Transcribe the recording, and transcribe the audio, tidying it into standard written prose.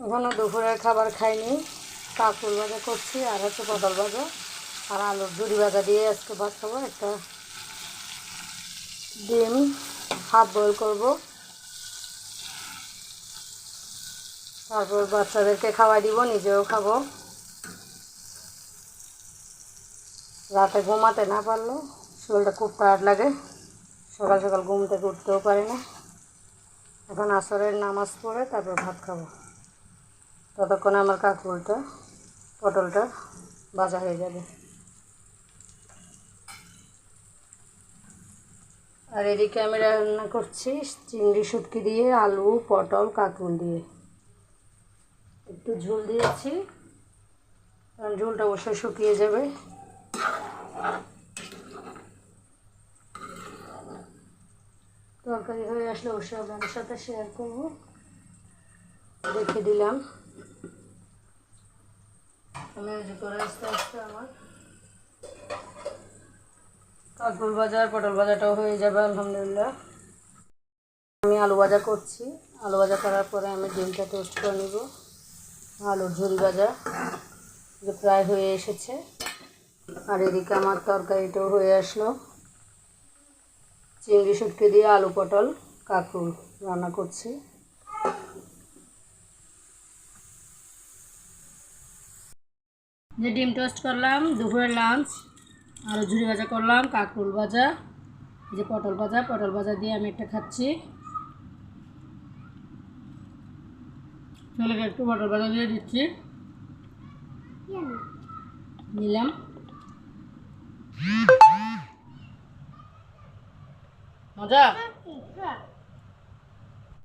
এখনো দুপুরের খাবার খাইনি। কাকুর ভাজা করছি আর হচ্ছে পটল ভাজা আর আলুর ঝুরি ভাজা দিয়ে আজকে ভাত খাবো। একটা ডিম হাফ বয়েল করবো, তারপর বাচ্চাদেরকে খাওয়াই দিব, নিজেও খাবো। রাতে ঘুমাতে না পারলেও শরীরটা খুব টায়ার্ড লাগে, সকাল সকাল ঘুম থেকে উঠতেও পারি না। এখন আসরের নামাজ পড়ে তারপর ভাত খাবো। ততক্ষণে আমার কাকুরটা পটলটা ভাজা হয়ে যাবে। আর এদিকে আমি রান্না করছি চিংড়ি শুটকি দিয়ে, আলু পটল কাঁকরোল দিয়ে। একটু ঝোল দিয়েছি, কারণ ঝোলটা অবশ্যই শুকিয়ে যাবে। তরকারি হয়ে আসলে অবশ্যই আপনাদের সাথে শেয়ার করব। রেখে দিলাম আমি করে আস্তে আস্তে আমার কাঁকরোল ভাজা আর পটল ভাজাটাও হয়ে যাবে আলহামদুলিল্লাহ। আমি আলু ভাজা করছি, আলু ভাজা করার পরে আমি ডিমটা টোস্ট করে নেব। আলুর ঝুরি ভাজা যে প্রায় হয়ে এসেছে, আর এদিকে আমার তরকারিটাও হয়ে আসলো। চিংড়ি শুটকি দিয়ে আলু পটল কাঁকরোল রান্না করছি। যে ডিম টোস্ট করলাম, দুপুরের লাঞ্চ, আলু ঝুরি ভাজা করলাম, কাঁকরোল ভাজা, যে পটল ভাজা দিয়ে আমি একটা খাচ্ছি। ছেলেকে একটু পটল ভাজা দিয়ে দিচ্ছি, নিলাম। মজা।